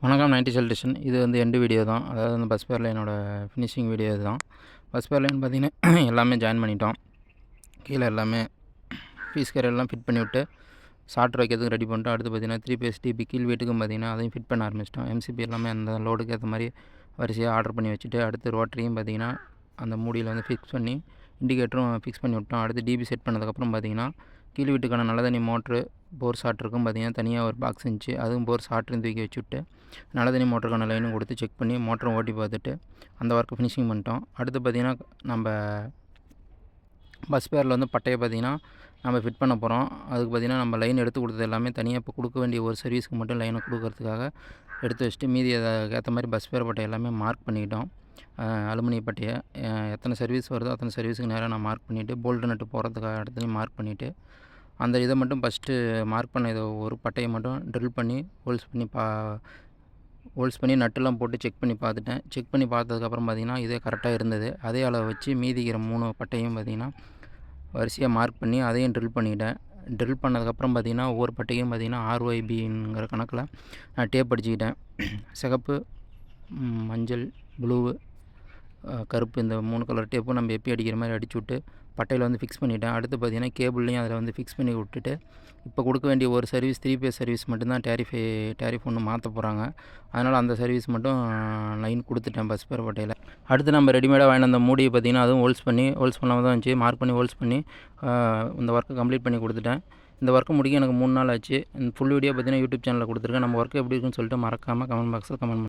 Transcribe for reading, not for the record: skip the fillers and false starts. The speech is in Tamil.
வணக்கம் 90 செல்டேஷன். இது வந்து எண்டு வீடியோ தான். அதாவது வந்து பஸ் பேர் லைனோட ஃபினிஷிங் வீடியோ இதுதான். பஸ் பேர் லைன் பார்த்திங்கன்னா எல்லாமே ஜாயின் பண்ணிட்டோம். கீழே எல்லாமே ஃபீஸ் கேரியர் எல்லாம் ஃபிட் பண்ணிவிட்டு சார்ட் வைக்கிறதுக்கு ரெடி பண்ணிட்டோம். அடுத்து பார்த்திங்கன்னா 3 பேஸ் டிபி கீழ் வீட்டுக்கும் பார்த்திங்கன்னா அதையும் ஃபிட் பண்ண ஆரம்பிச்சிட்டோம். எம்சிபி எல்லாமே அந்த லோடுக்கு ஏற்ற மாதிரி வரிசையாக ஆர்டர் பண்ணி வச்சுட்டு, அடுத்து ரோட்டரியும் பார்த்திங்கன்னா அந்த மூடியில் வந்து ஃபிக்ஸ் பண்ணி இண்டிகேட்டரும் ஃபிக்ஸ் பண்ணி விட்டோம். அடுத்து டிபி செட் பண்ணதுக்கப்புறம் பார்த்திங்கன்னா கீழ் வீட்டுக்கான நல்ல தண்ணி மோட்ரு போர் ஷார்ட்ருக்கும் பார்த்திங்கன்னா தனியாக ஒரு பாக்ஸ் இருந்துச்சு. அதுவும் போர் ஷார்ட்ரையும் தூக்கி வச்சுவிட்டு நல்ல தண்ணி மோட்டருக்கான லைனும் கொடுத்து செக் பண்ணி மோட்டரும் ஓட்டி பார்த்துட்டு அந்த ஒர்க்கை ஃபினிஷிங் பண்ணிட்டோம். அடுத்து பார்த்திங்கன்னா நம்ம பஸ் பேரில் வந்து பட்டையை பார்த்திங்கன்னா நம்ம ஃபிட் பண்ண போகிறோம். அதுக்கு பார்த்திங்கன்னா நம்ம லைன் எடுத்து கொடுத்தது எல்லாமே தனியாக இப்போ கொடுக்க வேண்டிய ஒரு சர்வீஸ்க்கு மட்டும் லைனை கொடுக்கறதுக்காக எடுத்து வச்சுட்டு மீதி ஏற்ற மாதிரி பஸ் பேர் பட்டை எல்லாமே மார்க் பண்ணிக்கிட்டோம். அலுமினிய பட்டையை எத்தனை சர்வீஸ் வருதோ அத்தனை சர்வீஸுக்கு நேராக நான் மார்க் பண்ணிவிட்டு போல்டு நட்டு போகிறதுக்காக இடத்துலையும் மார்க் பண்ணிவிட்டு அந்த இதை மட்டும் ஃபஸ்ட்டு மார்க் பண்ண இதை ஒரு பட்டையை மட்டும் ட்ரில் பண்ணி ஹோல்ஸ் பண்ணி நட்டுலாம் போட்டு செக் பண்ணி பார்த்துட்டேன். செக் பண்ணி பார்த்ததுக்கப்புறம் பார்த்திங்கன்னா இதே கரெக்டாக இருந்தது. அதே அளவு வச்சு மீதிக்கிற 3 பட்டையும் பார்த்திங்கன்னா வரிசையாக மார்க் பண்ணி அதையும் ட்ரில் பண்ணிக்கிட்டேன். ட்ரில் பண்ணதுக்கப்புறம் பார்த்திங்கன்னா ஒவ்வொரு பட்டையும் பார்த்திங்கன்னா RYBங்கிற கணக்கில் நான் டேப் அடிச்சுக்கிட்டேன். சிகப்பு, மஞ்சள், ப்ளூ, கருப்பு இந்த 3 கலர் டேப்பும் நம்ம எப்பி அடிக்கிற மாதிரி அடிச்சு விட்டு பட்டையில் வந்து ஃபிக்ஸ் பண்ணிவிட்டேன். அடுத்து பார்த்திங்கன்னா கேபிள்லையும் அதில் வந்து ஃபிக்ஸ் பண்ணி விட்டுட்டு இப்போ கொடுக்க வேண்டிய ஒரு சர்வீஸ் 3 பேஸ் சர்வீஸ் மட்டும்தான் டேரிஃப் ஒன்று மாற்ற போகிறாங்க. அதனால் அந்த சர்வீஸ் மட்டும் லைன் கொடுத்துட்டேன் பஸ் பேர் பட்டையில். அடுத்து நம்ம ரெடிமேடாக வாங்கின அந்த மூடியை பார்த்திங்கன்னா அதுவும் ஹோல்ஸ் பண்ணாமல் தான் இருந்துச்சு. மார்க் பண்ணி ஹோல்ஸ் பண்ணி இந்த ஒர்க்கை கம்ப்ளீட் பண்ணி கொடுத்துட்டேன். இந்த ஒர்க்கை முடிக்க எனக்கு 3 நாள் ஆச்சு. இந்த ஃபுல் வீடியோ பார்த்திங்கன்னா யூடியூப் சேனலில் கொடுத்துருக்கேன். நம்ம ஒர்க்கு எப்படி இருக்குன்னு சொல்லிட்டு மறக்காமல் கமெண்ட் பாக்ஸில் கமெண்ட்